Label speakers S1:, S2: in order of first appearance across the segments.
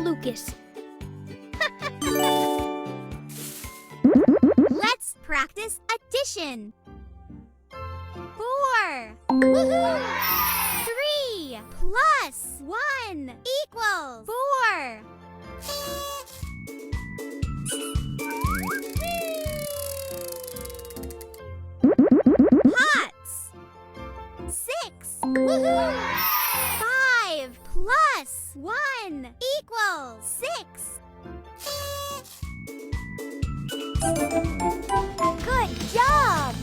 S1: Lucas.
S2: Let's practice addition. 4. Woohoo! 3 plus 1 equals 4. Pots. 6. Woohoo! 5 plus 1 equals 6. Good job!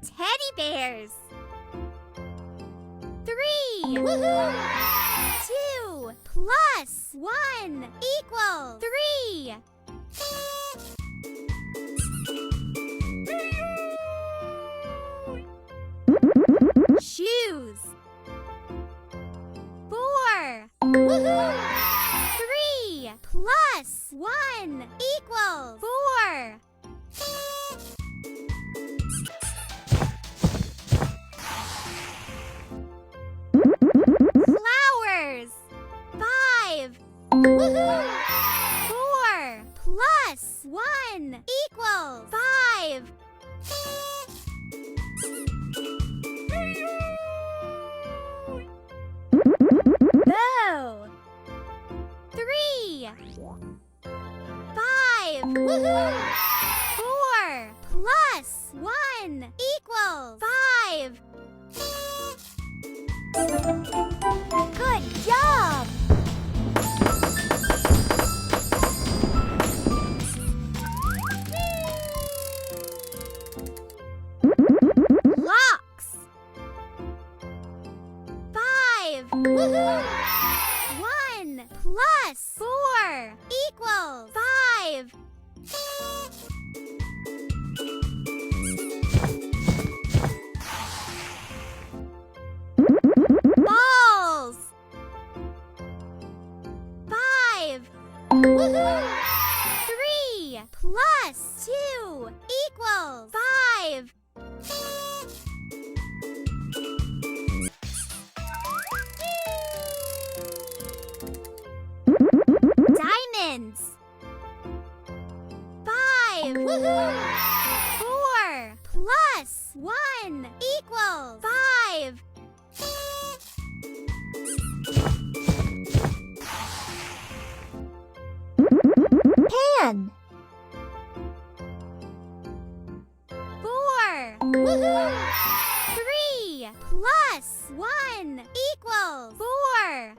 S2: Teddy bears. 3. Woohoo! 2 plus 1 equals 3. Shoes. 4. Woohoo! 3 plus 1 equals 4. Flowers. 5. Woohoo! 4 plus 1 equals 5. Bow. 3. 5. Woohoo! 4 plus 1 equals 5. Good job! Locks. 5. Woohoo! 1 plus 4 equals 5. Balls. 5. Woohoo! 3 plus 2 equals 5. Diamonds. 5. Woohoo! 4 plus 1 equals 5. Pan. 4. Woohoo! 3 plus 1 equals 4.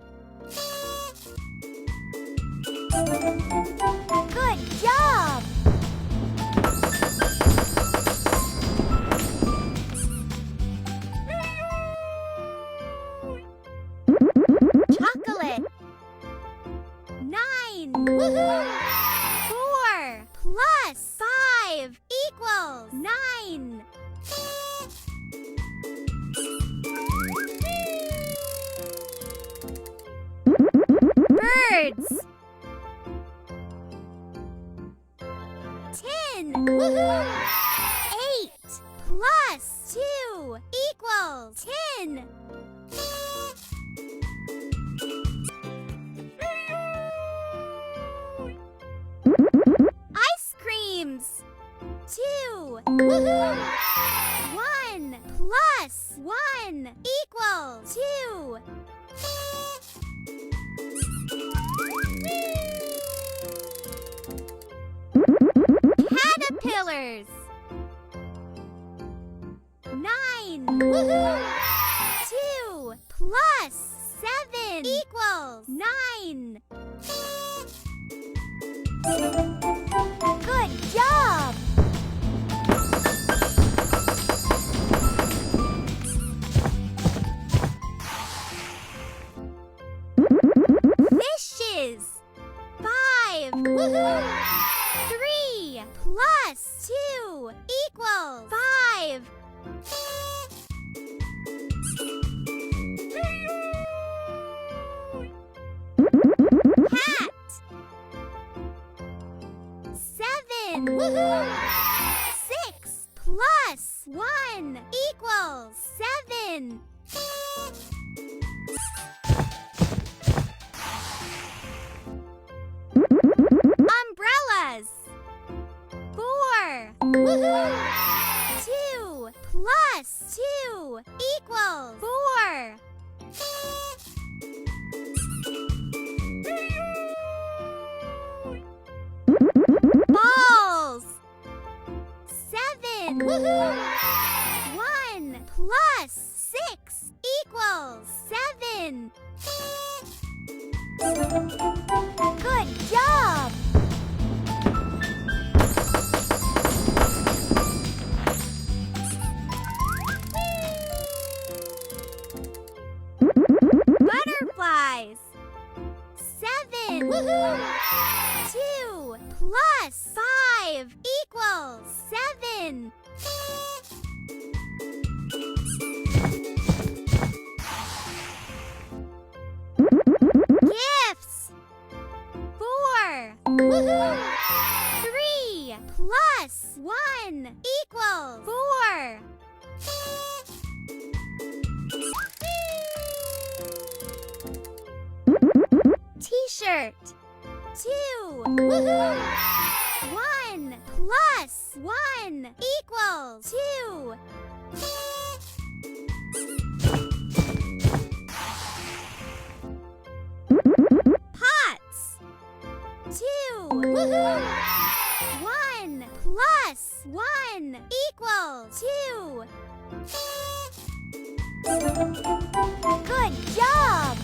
S2: Good job! Chocolate. 9. Woohoo! 4 plus 5 equals 9. Birds. 10. Woohoo! 8 plus 2 equals 10. Ice creams. 2. Woohoo! 1 plus 1 equals 2. Caterpillars. 9. Woohoo! 2 plus 7 equals 9. Good job! Fishes. 5. Woohoo! 3 plus 2 equals 5. Hat. 7. Woohoo! 1 equals 7. Umbrellas. 4. Woohoo! 2 plus 2 equals 4. Balls. 7. Woohoo! 1 plus 6 equals 7. Good job! Butterflies. 7. Woohoo! 2 plus 5 equals 7. Gifts. 4. Woohoo! 3 plus 1 equals 4. T-shirt. 2. Woohoo! 1 plus 1 equals 2. Pots. 2. Woohoo! 1 plus 1 equals 2. Good job!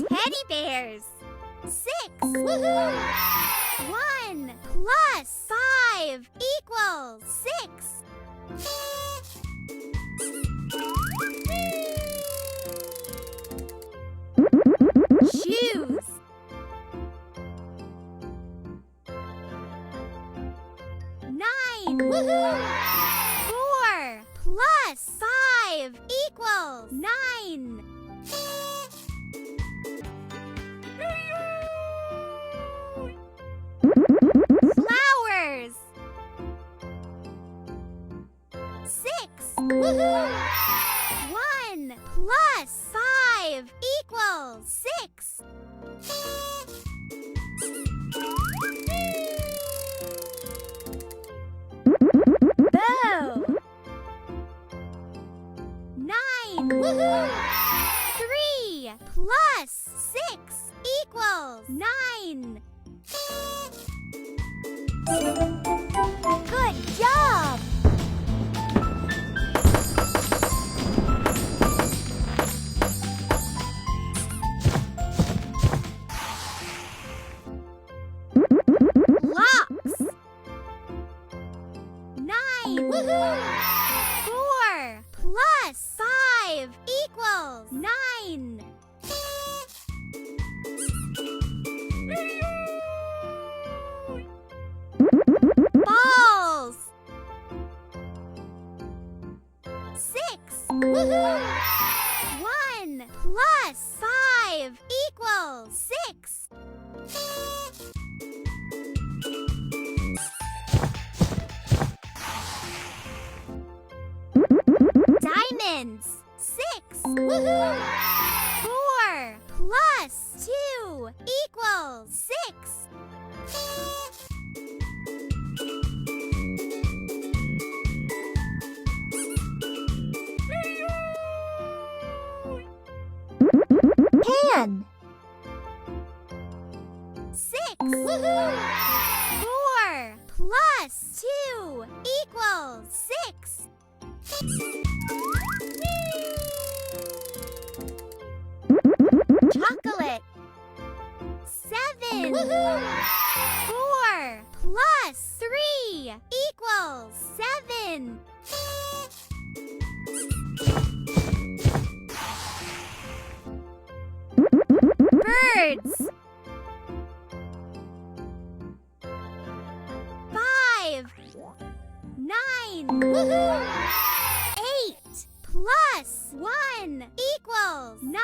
S2: Teddy bears. 6. Woohoo! 1 plus 5 equals 6. Shoes. 9. Woohoo! 4 plus 5 equals 9. Flowers. 6. Woohoo! 1 plus 5 equals 6. Bow. 9. Woohoo! 3 plus 6 equals 9. Good job! Locks. 9. Woohoo! 4 plus 5 equals 9. Balls. 6. Woohoo! 1 plus 5 equals 6. Diamonds. 6. Woohoo! 4 plus 2 equals 6. Pan. 6. Woohoo! 4 plus 2 equals 6. Chocolate. 7. Woohoo! 4 plus 3 equals 7. Birds. 5. 9. Woohoo! 8 plus 1 equals 9.